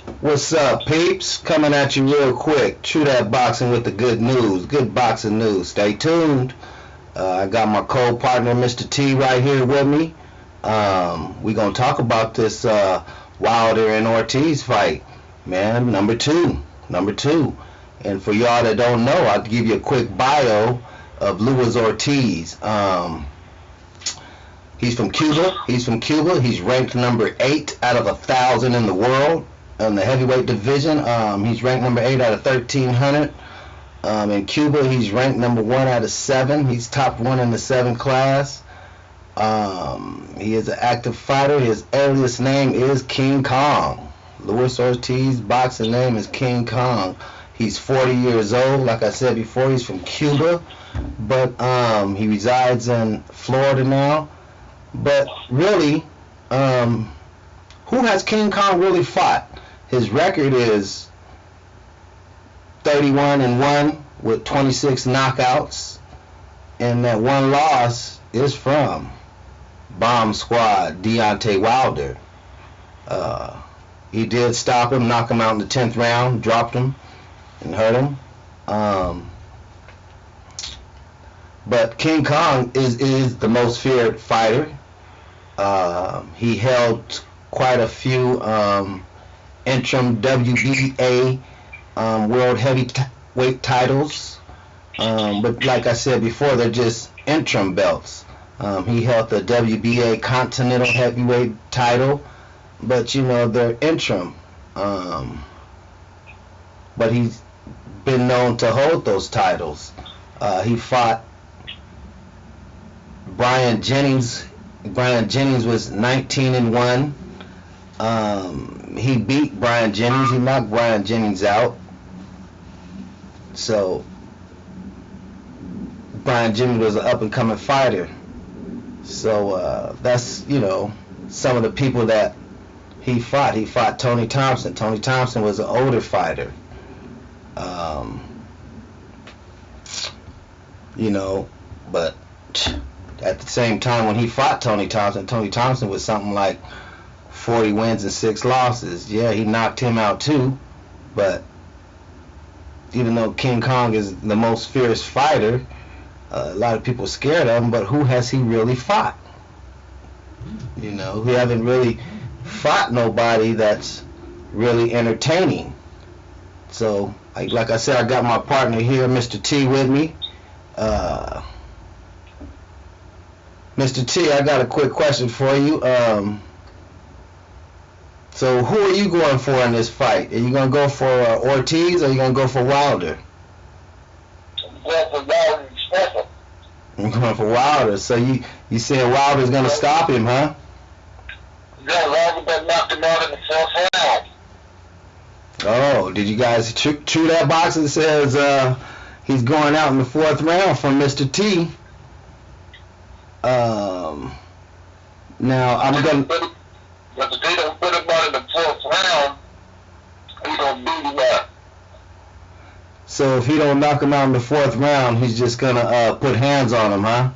What's up, peeps? Coming at you real quick. True That Boxing with the good news. Good boxing news. Stay tuned. I got my co-partner, Mr. T, right here with me. We gonna talk about this Wilder and Ortiz fight, man. Number two. And for y'all that don't know, I'll give you a quick bio of Luis Ortiz. He's from Cuba. He's ranked number 8 out of 1,000 in the world in the heavyweight division. He's ranked number 8 out of 1,300. In Cuba, he's ranked number 1 out of 7. He's top 1 in the 7 class. He is an active fighter. His alias name is King Kong. Luis Ortiz boxing name is King Kong. He's 40 years old. Like I said before, he's from Cuba, but he resides in Florida now. But really, who has King Kong really fought? His record is 31-1 with 26 knockouts, and that one loss is from Bomb Squad Deontay Wilder. He did stop him, knock him out in the 10th round, dropped him, and hurt him. But King Kong is the most feared fighter. He held quite a few interim WBA world heavyweight titles. But like I said before, they're just interim belts. He held the WBA Continental Heavyweight title, but you know, they're interim. But he's been known to hold those titles. He fought Brian Jennings. Brian Jennings was 19-1. He beat Brian Jennings. He knocked Brian Jennings out. So Brian Jennings was an up-and-coming fighter. So that's, you know, some of the people that he fought. He fought Tony Thompson. Tony Thompson was an older fighter. You know, but at the same time, when he fought Tony Thompson was something like 40 wins and 6 losses. Yeah, he knocked him out too. But even though King Kong is the most fierce fighter, a lot of people are scared of him. But who has he really fought? You know, he haven't really fought nobody that's really entertaining. So, like I said, I got my partner here, Mr. T, with me. Mr. T, I got a quick question for you. So who are you going for in this fight? Are you going to go for Ortiz, or are you going to go for Wilder? I'm going for Wilder. So you said Wilder's going to stop him, huh? Yeah, Wilder knocked him out in the 4th round. Oh, did you guys True That Boxing says he's going out in the 4th round from Mr. T. Now I'm going to... But if they don't put him out in the 4th round, he's going to beat him up. So if he don't knock him out in the 4th round, he's just going to put hands on him, huh?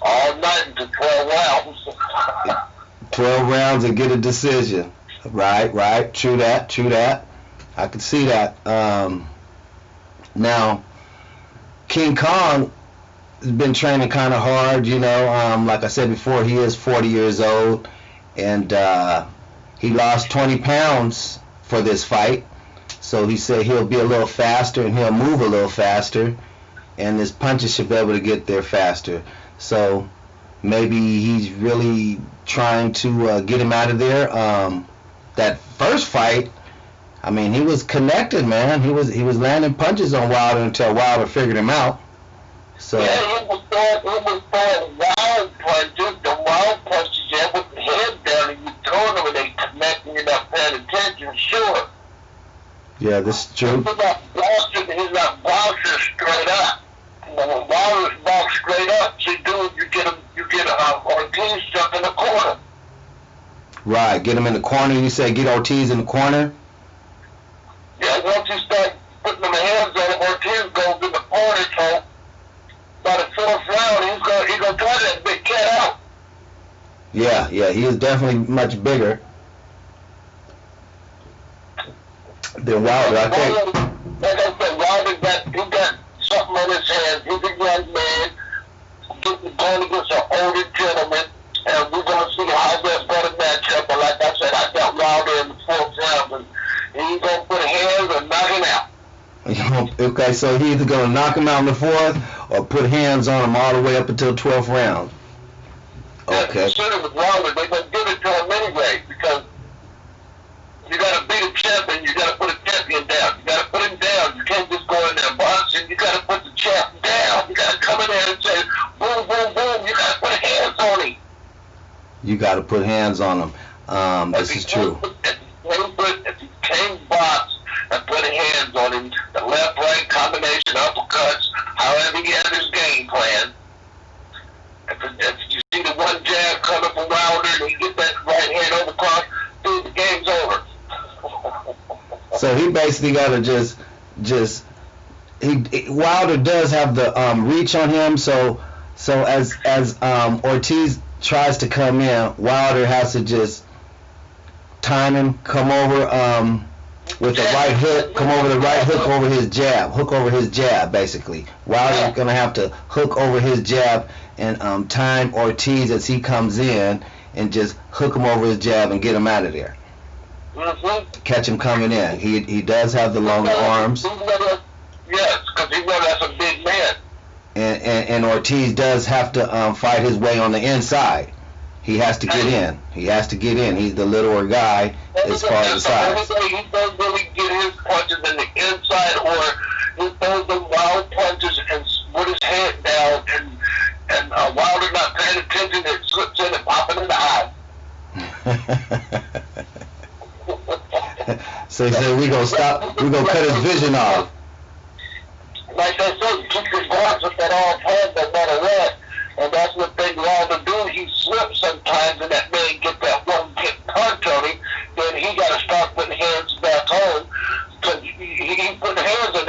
All night into 12 rounds. 12 rounds and get a decision. Right. True that. I can see that. Now, King Kong has been training kind of hard, you know. Like I said before, he is 40 years old, and he lost 20 pounds for this fight. So he said he'll be a little faster and he'll move a little faster, and his punches should be able to get there faster. So maybe he's really trying to get him out of there. That first fight, I mean, he was connected, man. He was landing punches on Wilder until Wilder figured him out. So yeah, he was throwing wild punches. The wild punches, yeah, with the head down, and you throwing them and they connect and you're not paying attention, sure. Yeah, this is true. He's not boxing straight up. When Wilder's box straight up, you get Ortiz stuck in the corner. Right, get him in the corner. You say get Ortiz in the corner? Yeah, once you start putting them hands on him, Ortiz goes in the corner, so by the 4th round, he's gonna try that big cat out. Yeah, he is definitely much bigger. Then Wilder, I think. Like I said, Wilder got something on his hands. He's a young man going against an older gentleman, and we're going to see how that's going to match up. But like I said, I got Wilder in the 4th round, and he's going to put hands and knock him out. Okay, so he's either going to knock him out in the 4th or put hands on him all the way up until 12th round. Okay. Consider with Wilder, they're going to give it to him anyway, because you got to beat a champion, you got to put a champion down. You got to put him down. You can't just go in there boxing. You got to put the champ down. You got to come in there and say, boom, boom, boom. You got to put hands on him. You got to put hands on him. This is true. If he came box and put hands on him, the left-right combination, uppercuts, however he has his game plan. If you see the one jab coming from Wilder and he get that right hand overcross, dude, the game's over. So he basically got to Wilder does have the reach on him. So as Ortiz tries to come in, Wilder has to just time him, come over with the right hook, come over the right hook over his jab, basically. Wilder's gonna have to hook over his jab and time Ortiz as he comes in and just hook him over his jab and get him out of there. Mm-hmm. Catch him coming in. He does have the longer arms. Yes, because he knows that's a big man. And Ortiz does have to fight his way on the inside. He has to get in. He's the littler guy as far as the size. He doesn't really get his punches in the inside, or he throws the wild punches and put his head down, and Wilder not paying attention, it slips in and pops him in the eye. So he said, we're going to cut his vision off. Like I said, you keep your guards up at all times, no matter what. And that's what Big Wilder do. He slips sometimes, and that man get that one hit punch on him. Then he got to start putting hands back on, because he put hands on.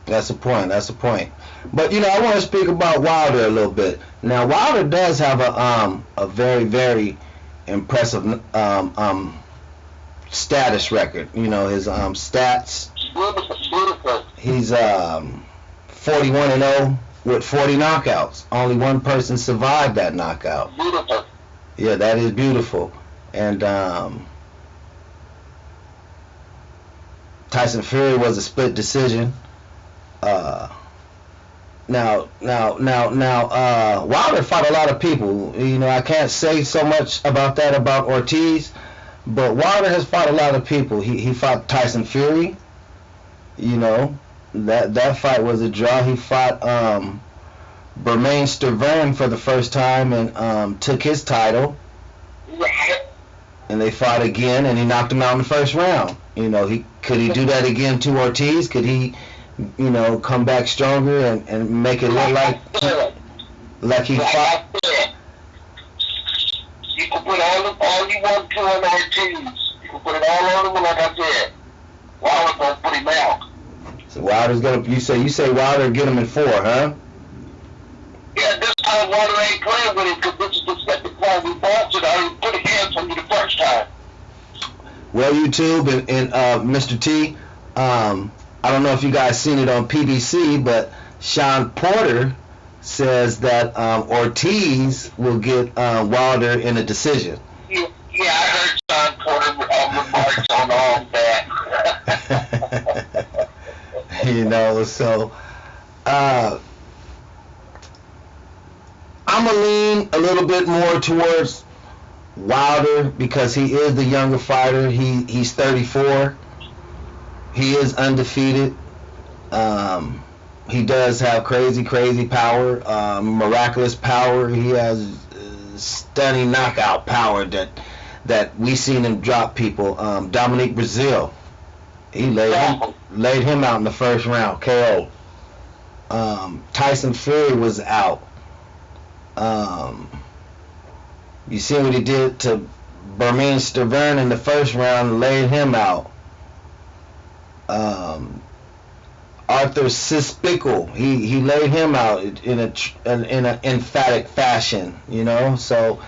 That's a point. That's a point. But I want to speak about Wilder a little bit. Now Wilder does have a very, very impressive status record. His stats. Beautiful. He's 41-0 with 40 knockouts. Only one person survived that knockout. Beautiful. Yeah, that is beautiful. And Tyson Fury was a split decision. Now, Wilder fought a lot of people. I can't say so much about that about Ortiz, but Wilder has fought a lot of people. He fought Tyson Fury. That fight was a draw. He fought Bermane Stiverne for the first time and took his title. And they fought again, and he knocked him out in the first round. Could he do that again to Ortiz? Could he, come back stronger and make it look like he fought? You can put all you want to on Ortiz. You can put it all on him, like I said. Wilder's gonna put him out. So Wilder's gonna. You say Wilder get him in 4, huh? Yeah, this time Wilder ain't playing with him, because this is the second time we boxed it. I already put a hands on you the first time. Well, YouTube and Mr. T, I don't know if you guys seen it on PBC, but Sean Porter says that Ortiz will get Wilder in a decision. Yeah, I heard Sean Porter remarks on all that. So I'm going to lean a little bit more towards Wilder because he is the younger fighter. He's 34. He is undefeated. He does have crazy power, miraculous power. He has stunning knockout power that we seen him drop people. Dominique Brazil, he laid him out in the first round, KO. Tyson Fury was out. You see what he did to Bermane Stiverne in the first round, laid him out. Arthur Sispickle, he laid him out in an emphatic fashion, So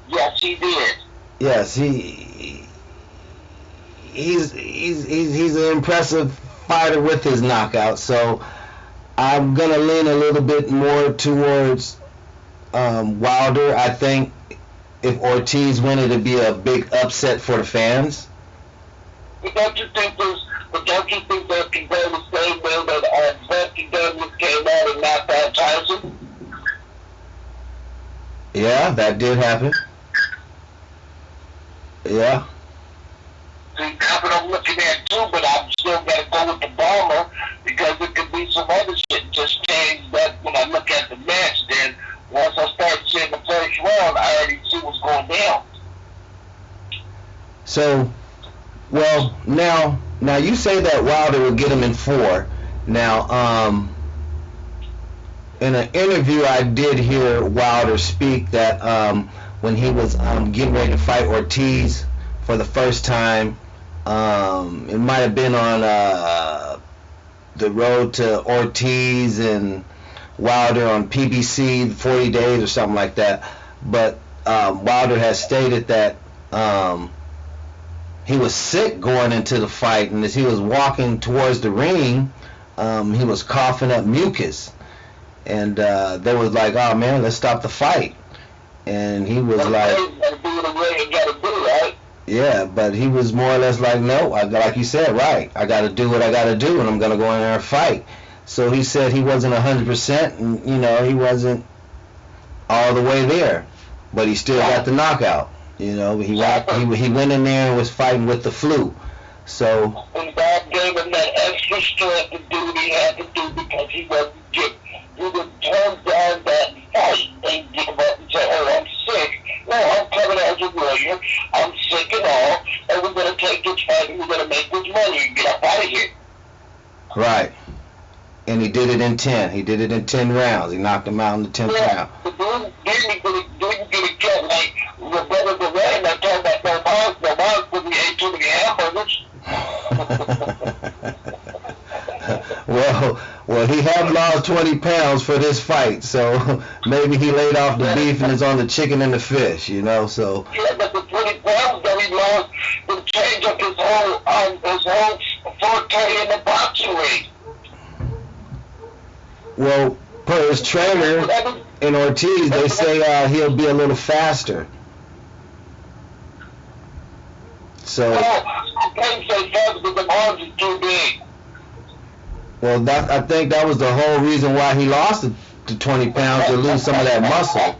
yes, he did. Yes, he he's an impressive fighter with his knockout. So I'm gonna lean a little bit more towards Wilder. I think if Ortiz win, it'd be a big upset for the fans. But don't you think that can go the same way that Bucky Douglas came out and knocked out Tyson? Yeah, that did happen. Yeah. See, that's what I'm looking at too, but I'm still got to go with the bomber because it could be some other shit just changed that when I look at the match. Then once I start seeing the first round, I already see what's going down. So, well, now you say that Wilder will get him in 4. Now, in an interview I did hear Wilder speak that when he was getting ready to fight Ortiz for the first time, it might have been on the road to Ortiz and Wilder on PBC 40 Days or something like that. But Wilder has stated that he was sick going into the fight, and as he was walking towards the ring, he was coughing up mucus. And they was like, "Oh man, let's stop the fight." And he was like, "Yeah," but he was more or less like, "No, like you said, right? I got to do what I got to do, and I'm gonna go in there and fight." So he said he wasn't 100%, and he wasn't all the way there, but he still got the knockout. He went in there and was fighting with the flu. So. And God gave him that extra strength to do what he had to do because he wasn't getting. He would turn down that fight and give up and say, "Oh, I'm sick. No, I'm coming as a warrior. I'm sick and all, and we're going to take this fight and we're going to make this money and get up out of here." Right. And he did it in 10. He did it in 10 rounds. He knocked him out in the 10th round. But didn't get it cut like Roberto Duran. I told about no Mars because he ate too many hamburgers. Well, he had lost 20 pounds for this fight, so maybe he laid off the beef and is on the chicken and the fish, so. Yeah, but the 20 pounds that he lost would change up his whole forte in the boxing ring. Well, per his trainer in Ortiz, they say he'll be a little faster. So. I can't say fast because the arms is too big. Well, I think that was the whole reason why he lost the 20 pounds, to lose some of that muscle,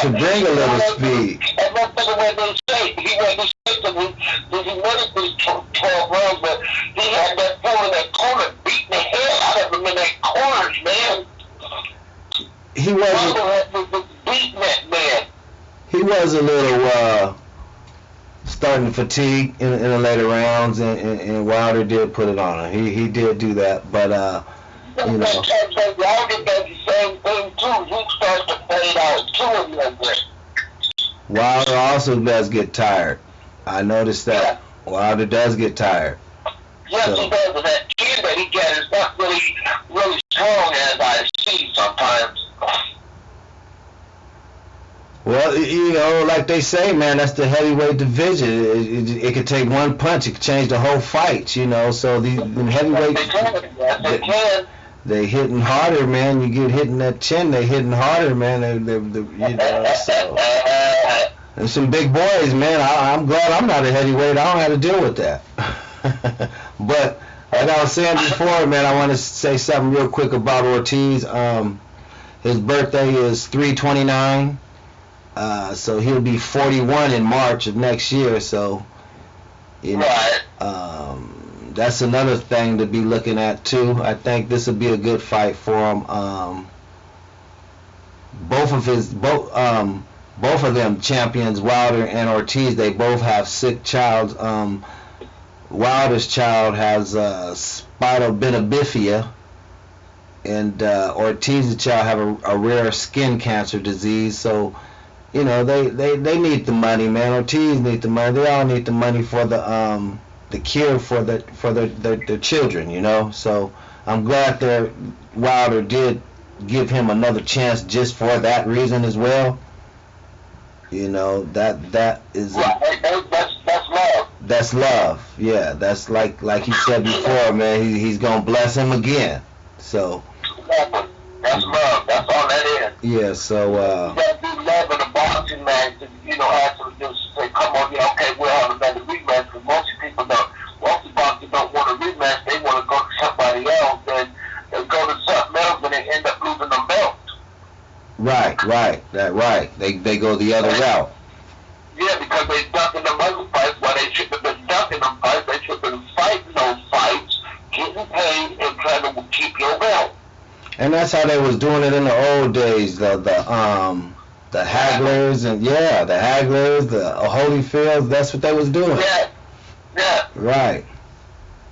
to bring a little speed. And that's the way they say. He went he wanted these 12 rounds, but he had that fool in that corner beating the hell out of him in that corners, man. He wasn't beating that man. He was a little starting to fatigue in the later rounds, and Wilder did put it on him. He did do that, but Wilder does the same thing too. He starts to fade out too a little bit. Wilder also does get tired. I noticed that. Yeah. Wilder does get tired. Yes, he does. And that chin that he gets is not really strong as I see sometimes. Well, like they say, man, that's the heavyweight division. It could take one punch. It could change the whole fight, So the heavyweights, they hitting harder, man. You get hitting that chin, they hitting harder, man. So. And some big boys, man. I'm glad I'm not a heavyweight. I don't have to deal with that. But like I was saying before, man, I want to say something real quick about Ortiz. His birthday is 3/29. So he'll be 41 in March of next year. So, that's another thing to be looking at too. I think this will be a good fight for him. Both of them champions, Wilder and Ortiz, they both have sick childs. Wilder's child has spinal bifida, and Ortiz's child have a rare skin cancer disease. So, they need the money, man. Ortiz need the money. They all need the money for the cure for their children, So I'm glad that Wilder did give him another chance just for that reason as well. That is that's love. That's love. Yeah, that's like he said before, man. He's gonna bless him again. So. That's love. That's all that is. Yeah. So. You gotta be love in a boxing match. Actually just say, come on, okay, we'll have another rematch. Because most people don't. Most boxers don't want a rematch. They want to go to somebody else. Then they go to something else, and they end up losing the belt. Right. They go the other route. Yeah, because they ducking them other fights. Well, they should have been ducking them fights. They should have been fighting those fights, getting paid, and trying to keep your belt. And that's how they was doing it in the old days. The Hagglers and the Hagglers, the Holyfields. That's what they was doing. Yeah. Right.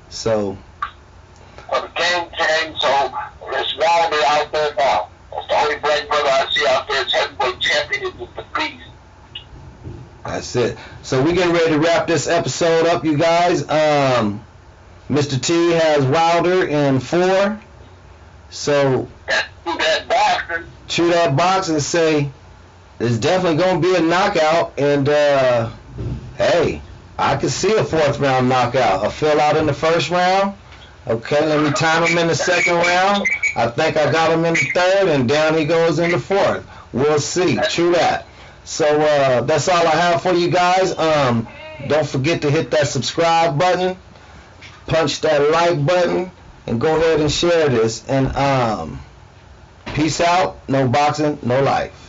So. Well, the game changed, so it's Wilder out there now. That's the only black brother I see out there as heavyweight champion is the Beast. That's it. So we getting ready to wrap this episode up, you guys. Mr. T has Wilder in 4. So chew that box and say there's definitely gonna be a knockout. And hey, I could see a 4th round knockout. A fill out in the 1st round. Okay, let me time him in the 2nd round. I think I got him in the 3rd, and down he goes in the 4th. We'll see. True that. So that's all I have for you guys. Don't forget to hit that subscribe button, punch that like button, and go ahead and share this. And peace out. No boxing, no life.